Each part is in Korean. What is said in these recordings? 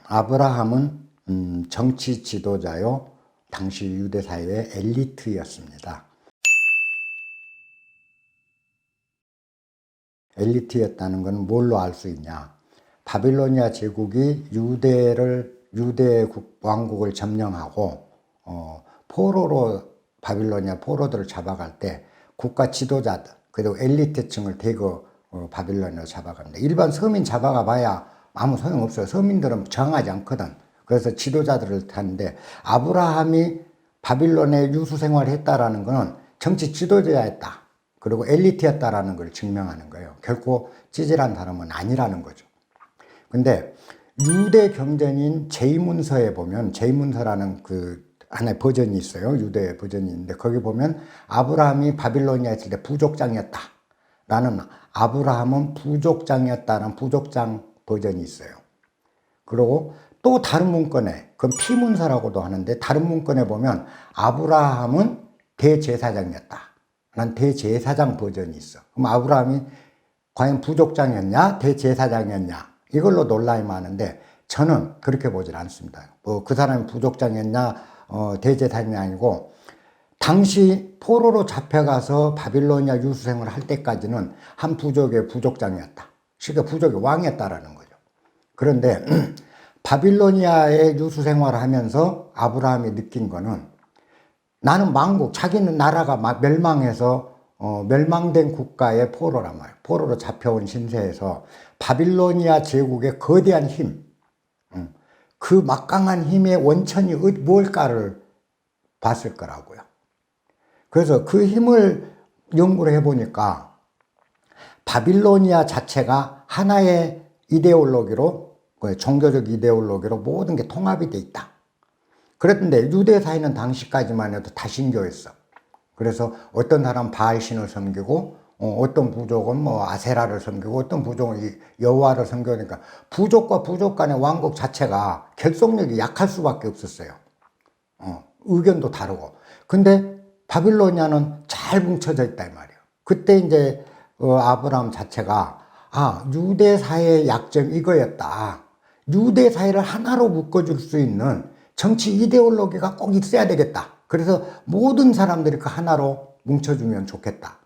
아브라함은 정치 지도자요, 당시 유대 사회의 엘리트였습니다. 엘리트였다는 것은 뭘로 알 수 있냐? 바빌로니아 제국이 유대 왕국을 점령하고 포로로 바빌로니아 포로들을 잡아갈 때 국가 지도자들 그리고 엘리트층을 대거 바빌로니아로 잡아갑니다. 일반 서민 잡아가 봐야 아무 소용없어요. 서민들은 정하지 않거든. 그래서 지도자들을 타는데 아브라함이 바빌론에 유수 생활을 했다라는 것은 정치 지도자였다. 그리고 엘리트였다라는 걸 증명하는 거예요. 결코 찌질한 사람은 아니라는 거죠. 근데 유대 경전인 제이문서에 보면 제이문서라는 그 하나의 버전이 있어요. 유대 버전이 있는데 거기 보면 아브라함이 바빌로니아에 있을 때 부족장이었다 라는 아브라함은 부족장이었다는 부족장 버전이 있어요. 그리고 또 다른 문건에 그건 피문서라고도 하는데 다른 문건에 보면 아브라함은 대제사장이었다 라는 대제사장 버전이 있어. 그럼 아브라함이 과연 부족장이었냐 대제사장이었냐 이걸로 논란이 많은데 저는 그렇게 보질 않습니다. 뭐 그 사람이 부족장이었냐 대제사장이 아니고 당시 포로로 잡혀가서 바빌로니아 유수생활을 할 때까지는 한 부족의 부족장이었다. 쉽게 부족의 왕이었다라는 거죠. 그런데 바빌로니아의 유수생활을 하면서 아브라함이 느낀 거는 나는 망국, 자기는 나라가 멸망해서 멸망된 국가의 포로란 말이에요. 포로로 잡혀온 신세에서 바빌로니아 제국의 거대한 힘, 그 막강한 힘의 원천이 무엇일까를 봤을 거라고요. 그래서 그 힘을 연구를 해보니까 바빌로니아 자체가 하나의 이데올로기로, 종교적 이데올로기로 모든 게 통합이 돼 있다. 그랬는데 유대 사회는 당시까지만 해도 다신교였어. 그래서 어떤 사람은 바알신을 섬기고 어떤 부족은 뭐 아세라를 섬기고 어떤 부족은 여호와를 섬기니까 부족과 부족 간의 왕국 자체가 결속력이 약할 수밖에 없었어요. 의견도 다르고. 근데 바빌로니아는 잘 뭉쳐져 있다 이 말이에요. 그때 이제 아브라함 자체가 유대 사회의 약점 이거였다. 유대 사회를 하나로 묶어줄 수 있는 정치 이데올로기가 꼭 있어야 되겠다. 그래서 모든 사람들이 그 하나로 뭉쳐주면 좋겠다.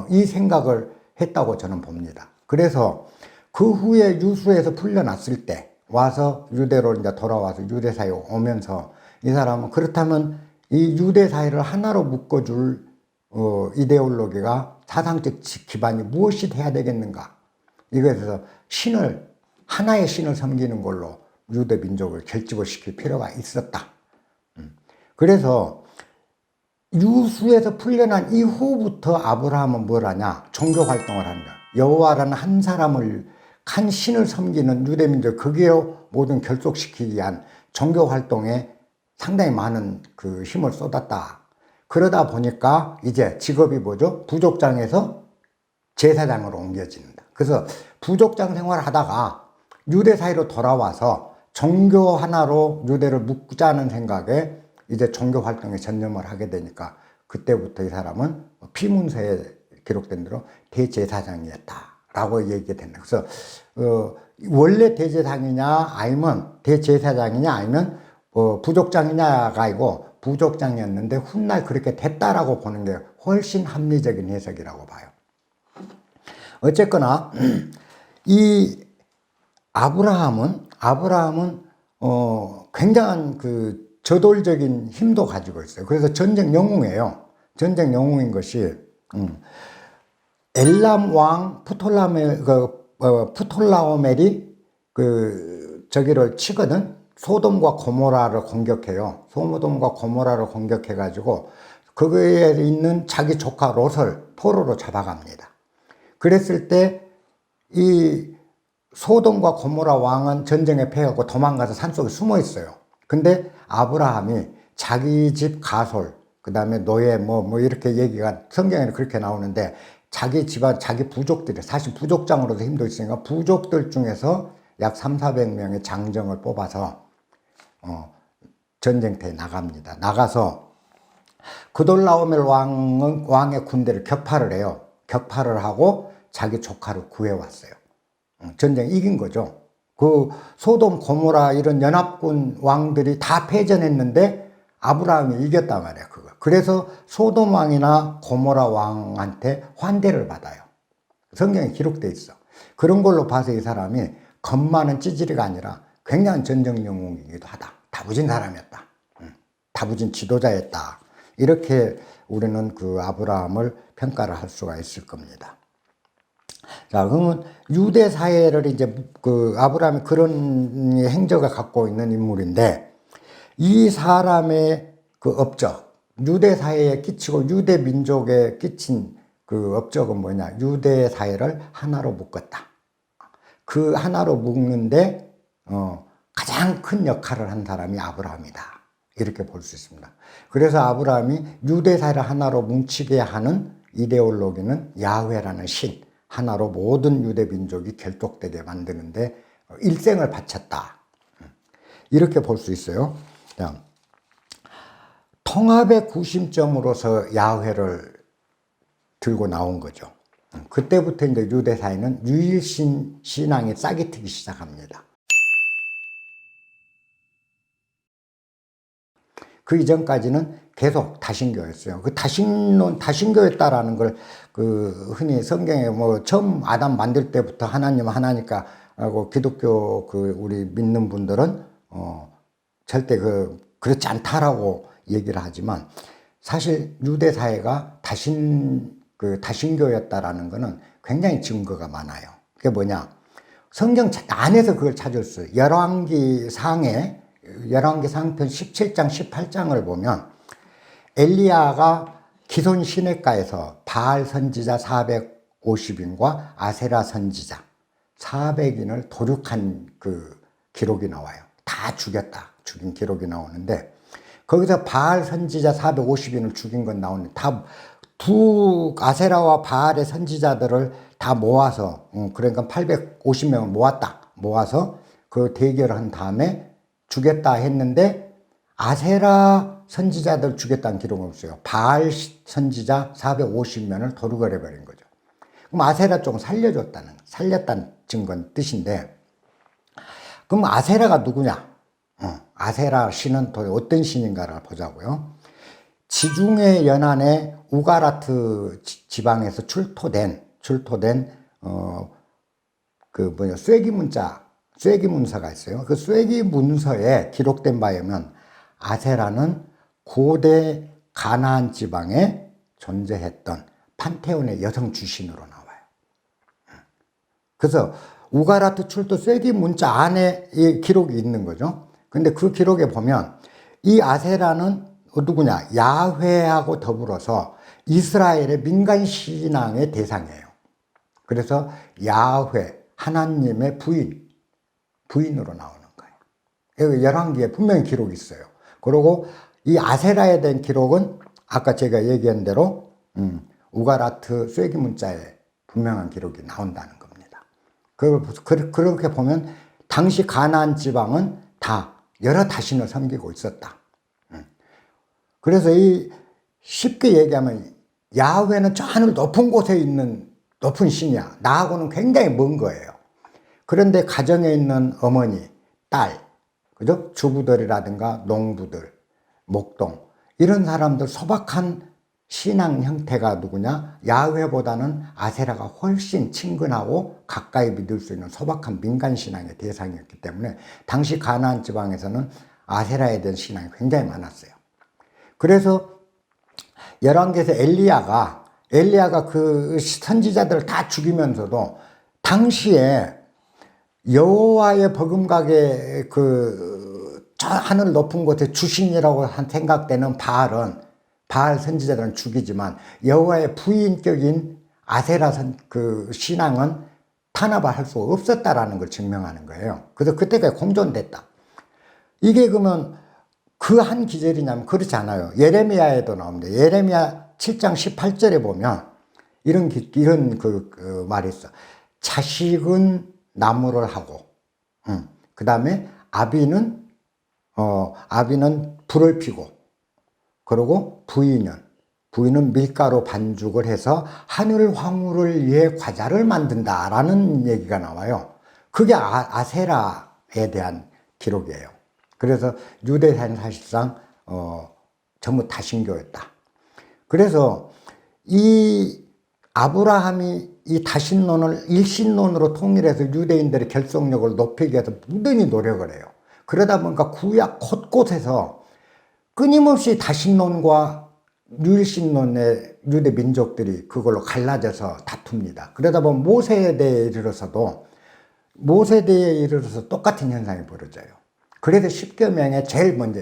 이 생각을 했다고 저는 봅니다. 그래서 그 후에 유수에서 풀려났을 때 와서 유대로 이제 돌아와서 유대 사회에 오면서 이 사람은 그렇다면 이 유대 사회를 하나로 묶어줄 이데올로기가 사상적 기반이 무엇이 돼야 되겠는가? 이것에서 하나의 신을 섬기는 걸로 유대 민족을 결집을 시킬 필요가 있었다. 그래서 유수에서 풀려난 이후부터 아브라함은 뭘 하냐? 종교 활동을 하는 거야. 여호와라는 한 신을 섬기는 유대 민족, 거기에 모든 결속시키기 위한 종교 활동에 상당히 많은 그 힘을 쏟았다. 그러다 보니까 이제 직업이 뭐죠? 부족장에서 제사장으로 옮겨진다. 그래서 부족장 생활을 하다가 유대 사회로 돌아와서 종교 하나로 유대를 묶자는 생각에 이제 종교 활동에 전념을 하게 되니까 그때부터 이 사람은 피문서에 기록된 대로 대제사장이었다라고 얘기가 된다. 그래서 원래 대제사장이냐 아니면 대제사장이냐 아니면 부족장이냐가 아니고 부족장이었는데 훗날 그렇게 됐다라고 보는 게 훨씬 합리적인 해석이라고 봐요. 어쨌거나 이 아브라함은 굉장한 그 저돌적인 힘도 가지고 있어요. 그래서 전쟁 영웅이에요. 전쟁 영웅인 것이 엘람 왕 프톨라오멜이 저기를 치거든. 소돔과 고모라를 공격해요. 소돔과 고모라를 공격해가지고 거기에 있는 자기 조카 롯을 포로로 잡아갑니다. 그랬을 때 이 소돔과 고모라 왕은 전쟁에 패하고 도망가서 산속에 숨어 있어요. 근데 아브라함이 자기 집 가솔, 그 다음에 노예 뭐 이렇게 얘기가 성경에는 그렇게 나오는데 자기 집안, 자기 부족들이 사실 부족장으로도 힘도 있으니까 부족들 중에서 약 300~400명의 장정을 뽑아서 전쟁터에 나갑니다. 나가서 그돌라오멜 왕의 군대를 격파를 해요. 격파를 하고 자기 조카를 구해왔어요. 전쟁 이긴 거죠. 그 소돔 고모라 이런 연합군 왕들이 다 패전했는데 아브라함이 이겼단 말이야, 그거. 그래서 소돔 왕이나 고모라 왕한테 환대를 받아요. 성경에 기록돼 있어. 그런 걸로 봐서 이 사람이 겁 많은 찌질이가 아니라 굉장한 전적 영웅이기도 하다. 다부진 사람이었다. 다부진 지도자였다. 이렇게 우리는 그 아브라함을 평가를 할 수가 있을 겁니다. 자, 그러면 유대 사회를 이제 그 아브라함이 그런 행적을 갖고 있는 인물인데, 이 사람의 그 업적, 유대 사회에 끼치고 유대 민족에 끼친 그 업적은 뭐냐? 유대 사회를 하나로 묶었다. 그 하나로 묶는데 가장 큰 역할을 한 사람이 아브라함이다. 이렇게 볼 수 있습니다. 그래서 아브라함이 유대 사회를 하나로 뭉치게 하는 이데올로기는 야훼라는 신, 하나로 모든 유대 민족이 결속되게 만드는데 일생을 바쳤다. 이렇게 볼 수 있어요. 통합의 구심점으로서 야훼를 들고 나온 거죠. 그때부터 이제 유대 사회는 유일신 신앙이 싹이 트기 시작합니다. 그 이전까지는 계속 다신교였어요. 그 다신교였다라는 걸 그 흔히 성경에 뭐 처음 아담 만들 때부터 하나님 하나니까 하고 기독교 그 우리 믿는 분들은 절대 그렇지 않다라고 얘기를 하지만, 사실 유대 사회가 다신교였다라는 거는 굉장히 증거가 많아요. 그게 뭐냐? 성경 안에서 그걸 찾을 수 있어요. 열왕기 상편 17장 18장을 보면 엘리야가 기손 시냇가에서 바알 선지자 450인과 아세라 선지자 400인을 도륙한 그 기록이 나와요. 다 죽인 기록이 나오는데, 거기서 바알 선지자 450인을 죽인 건 나오는데, 다 두 아세라와 바알의 선지자들을 다 모아서, 그러니까 850명을 모아서 그 대결을 한 다음에 죽였다 했는데, 아세라 선지자들 죽였다는 기록은 없어요. 바알 선지자 450명을 도륙을 해버린 거죠. 그럼 아세라 쪽은 살렸다는 증거는 뜻인데, 그럼 아세라가 누구냐? 아세라 신은 도대체 어떤 신인가를 보자고요. 지중해 연안의 우가라트 지방에서 출토된 쇠기문서가 있어요. 그 쇠기문서에 기록된 바에 의하면 아세라는 고대 가나안 지방에 존재했던 판테온의 여성 주신으로 나와요. 그래서 우가라트 출토 쇠기문자 안에 이 기록이 있는 거죠. 근데 그 기록에 보면 이 아세라는 누구냐? 야훼하고 더불어서 이스라엘의 민간 신앙의 대상이에요. 그래서 야훼, 하나님의 부인으로 나오는 거예요. 여기 열왕기에 분명히 기록이 있어요. 그리고 이 아세라에 대한 기록은 아까 제가 얘기한 대로 우가라트 쇠기문자에 분명한 기록이 나온다는 겁니다. 그렇게 보면 당시 가나안 지방은 다 여러 다신을 섬기고 있었다. 그래서 쉽게 얘기하면 야훼는 저 하늘 높은 곳에 있는 높은 신이야. 나하고는 굉장히 먼 거예요. 그런데 가정에 있는 어머니, 딸, 그죠? 주부들이라든가 농부들, 목동, 이런 사람들 소박한 신앙 형태가 누구냐? 야훼보다는 아세라가 훨씬 친근하고 가까이 믿을 수 있는 소박한 민간 신앙의 대상이었기 때문에 당시 가나안 지방에서는 아세라에 대한 신앙이 굉장히 많았어요. 그래서 열왕기에서 엘리야가 그 선지자들을 다 죽이면서도 당시에 여호와의 버금가게 저 하늘 높은 곳에 주신이라고 생각되는 바알 선지자들은 죽이지만 여호와의 부인격인 아세라 그 신앙은 탄압을 할 수 없었다라는 걸 증명하는 거예요. 그래서 그때까지 공존됐다. 이게 그러면 그 한 기절이냐면 그렇지 않아요. 예레미야에도 나옵니다. 예레미야 7장 18절에 보면 이런 말이 있어. 자식은 나무를 하고, 그 다음에 아비는 불을 피고, 그리고 부인은 밀가루 반죽을 해서 하늘 황후를 위해 과자를 만든다라는 얘기가 나와요. 그게 아세라에 대한 기록이에요. 그래서 유대사는 사실상 전부 다신교였다. 그래서 이 아브라함이 이 다신론을 일신론으로 통일해서 유대인들의 결속력을 높이기 위해서 무던히 노력을 해요. 그러다 보니까 구약 곳곳에서 끊임없이 다신론과 유일신론의 유대 민족들이 그걸로 갈라져서 다툽니다. 그러다 보면 모세대에 이르러서도 똑같은 현상이 벌어져요. 그래서 십계명에 제일 먼저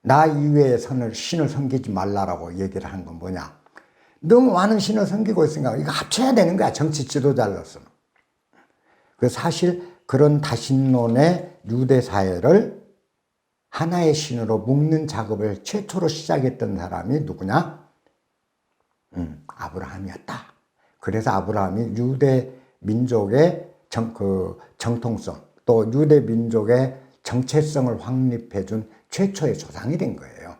나 이외의 신을 섬기지 말라라고 얘기를 하는 건 뭐냐? 너무 많은 신을 섬기고 있으니까 이거 합쳐야 되는 거야, 정치 지도자로서는. 그래서 사실 그런 다신론의 유대 사회를 하나의 신으로 묶는 작업을 최초로 시작했던 사람이 누구냐? 아브라함이었다. 그래서 아브라함이 유대 민족의 정통성, 또 유대 민족의 정체성을 확립해준 최초의 조상이 된 거예요.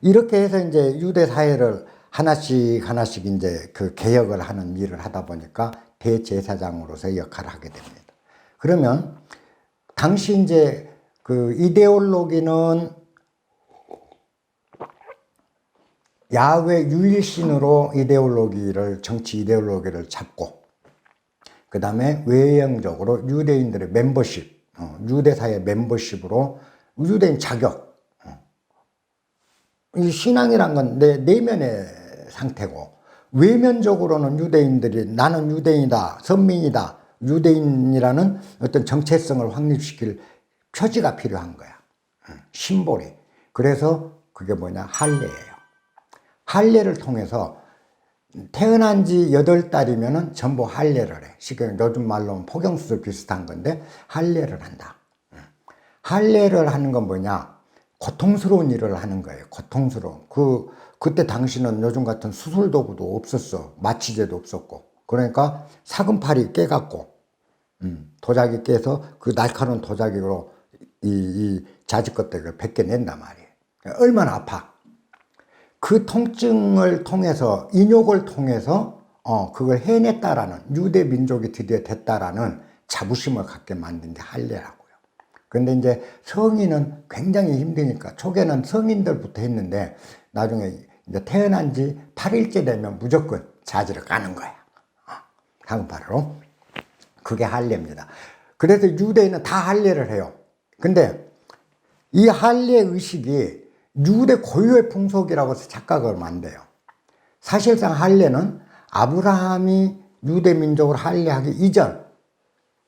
이렇게 해서 이제 유대 사회를 하나씩 이제 그 개혁을 하는 일을 하다 보니까 대제사장으로서의 역할을 하게 됩니다. 그러면 당시 이제 그 이데올로기는 야훼 유일신으로 정치 이데올로기를 잡고, 그 다음에 외형적으로 유대인들의 멤버십, 유대사회 멤버십으로 유대인 자격, 이 신앙이란 건 내 내면의 상태고, 외면적으로는 유대인들이 나는 유대인이다, 선민이다, 유대인이라는 어떤 정체성을 확립시킬 표지가 필요한 거야. 심볼이. 그래서 그게 뭐냐? 할례예요. 할례를 통해서 태어난 지 8달이면 전부 할례를 해. 요즘 말로는 포경수술 비슷한 건데 할례를 한다. 할례를 하는 건 뭐냐? 고통스러운 일을 하는 거예요. 고통스러운. 그때 당시는 요즘 같은 수술 도구도 없었어. 마취제도 없었고. 그러니까 사금팔이 깨갖고, 도자기 깨서 그 날카로운 도자기로 이 자지 껍데기를 벗겨낸단 말이에요. 얼마나 아파. 그 통증을 통해서, 인욕을 통해서, 그걸 해냈다라는, 유대 민족이 드디어 됐다라는 자부심을 갖게 만든 게 할례라고요. 근데 이제 성인은 굉장히 힘드니까, 초기에는 성인들부터 했는데, 나중에 이제 태어난 지 8일째 되면 무조건 자지를 까는 거야. 사금팔로. 그게 할례입니다. 그래서 유대인은 다 할례를 해요. 근데 이 할례 의식이 유대 고유의 풍속이라고 해서 착각을 만돼요. 사실상 할례는 아브라함이 유대 민족을 할례하기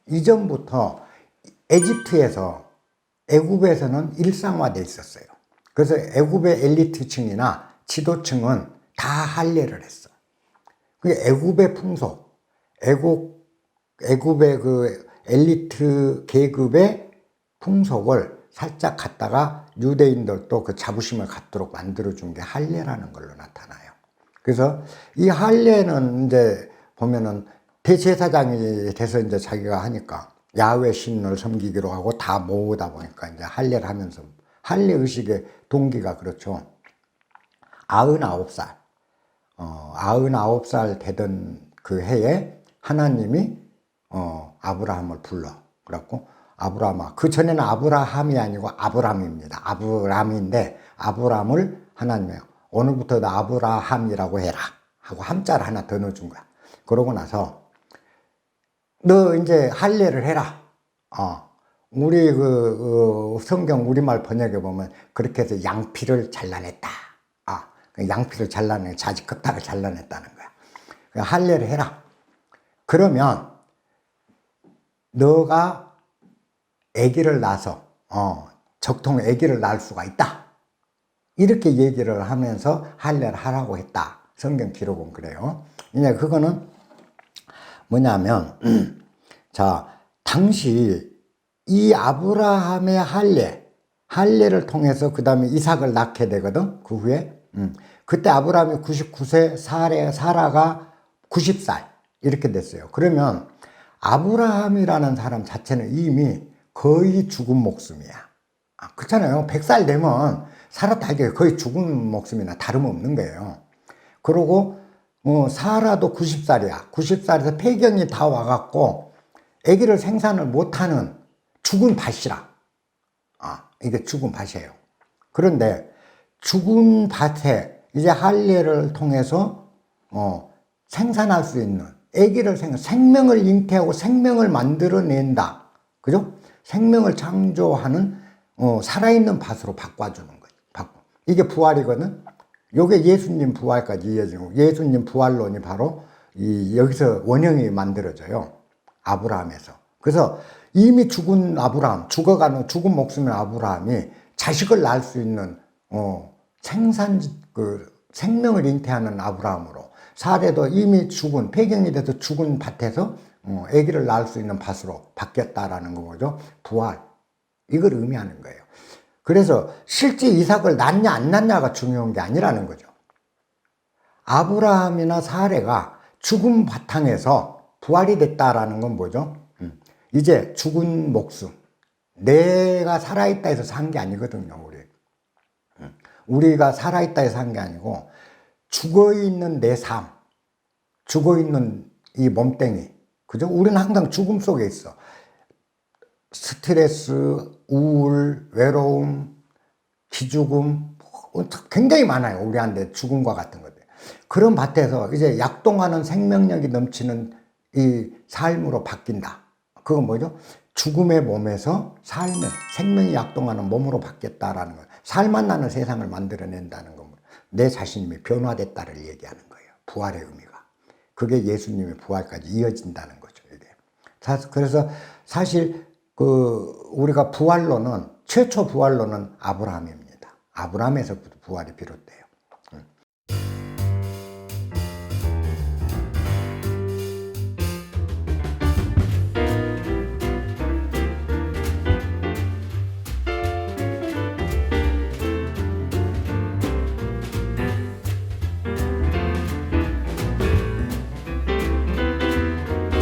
이전부터 에집트에서, 애굽에서는 일상화되어 있었어요. 그래서 애굽의 엘리트층이나 지도층은 다 할례를 했어. 그게 애굽의 풍속, 애굽의 그 엘리트 계급의 풍속을 살짝 갖다가 유대인들도 그 자부심을 갖도록 만들어준 게 할례라는 걸로 나타나요. 그래서 이 할례는 이제 보면은 대제사장이 돼서 이제 자기가 하니까 야훼 신을 섬기기로 하고 다 모으다 보니까 이제 할례를 하면서, 할례 의식의 동기가 그렇죠. 99살, 99살 되던 그 해에 하나님이 아브라함을 불러. 그래갖고 아브라함아, 그 전에는 아브라함이 아니고 아브람입니다. 아브람인데 아브람을 하나님이 오늘부터 너 아브라함이라고 해라 하고 함자를 하나 더 넣어준 거야. 그러고 나서 너 이제 할례를 해라. 우리 성경 우리말 번역에 보면 그렇게 해서 양피를 잘라냈다. 양피를 잘라내, 자지 껍데기를 잘라냈다는 거야. 할례를 해라. 그러면 너가 아기를 낳아서 적통 아기를 낳을 수가 있다. 이렇게 얘기를 하면서 할례를 하라고 했다. 성경 기록은 그래요. 이제 그거는 뭐냐면 자, 당시 이 아브라함의 할례를 통해서 그 다음에 이삭을 낳게 되거든. 그 후에 그때 아브라함이 99세, 사라가 90살 이렇게 됐어요. 그러면 아브라함이라는 사람 자체는 이미 거의 죽은 목숨이야. 그렇잖아요. 100살 되면 살았다 하기에 거의 죽은 목숨이나 다름없는 거예요. 그리고 사라도 90살이야. 90살에서 폐경이 다 와갖고 아기를 생산을 못하는 죽은 밭이라. 이게 죽은 밭이에요. 그런데 죽은 밭에 이제 할례를 통해서 생산할 수 있는 아기를 생명을 잉태하고 생명을 만들어낸다. 그죠? 생명을 창조하는 살아있는 밭으로 바꿔주는 거예요. 이게 부활이거든. 요게 예수님 부활까지 이어지고 예수님 부활론이 바로 여기서 원형이 만들어져요. 아브라함에서. 그래서 이미 죽은 아브라함, 죽어가는 죽은 목숨의 아브라함이 자식을 낳을 수 있는 생명을 잉태하는 아브라함으로 사례도 이미 죽은 폐경이 돼서 죽은 밭에서 아기를 낳을 수 있는 밭으로 바뀌었다라는 거죠. 부활. 이걸 의미하는 거예요. 그래서 실제 이삭을 낳냐 안 낳냐가 중요한 게 아니라는 거죠. 아브라함이나 사례가 죽은 바탕에서 부활이 됐다라는 건 뭐죠? 이제 죽은 목숨, 내가 살아있다 해서 산 게 아니거든요. 우리가 살아있다 해서 산 게 아니고 죽어있는 내 삶, 죽어있는 이 몸뚱이, 그죠? 우리는 항상 죽음 속에 있어. 스트레스, 우울, 외로움, 기죽음 굉장히 많아요. 우리한테 죽음과 같은 것들. 그런 밭에서 이제 약동하는 생명력이 넘치는 이 삶으로 바뀐다. 그건 뭐죠? 죽음의 몸에서 삶의 생명이 약동하는 몸으로 바뀌었다라는 거예요. 살만 나는 세상을 만들어낸다는 겁니다. 내 자신이 변화됐다를 얘기하는 거예요. 부활의 의미가. 그게 예수님의 부활까지 이어진다는 거죠. 이게. 그래서 사실 우리가 부활론은 최초 부활론은 아브라함입니다. 아브라함에서부터 부활이 비롯돼요.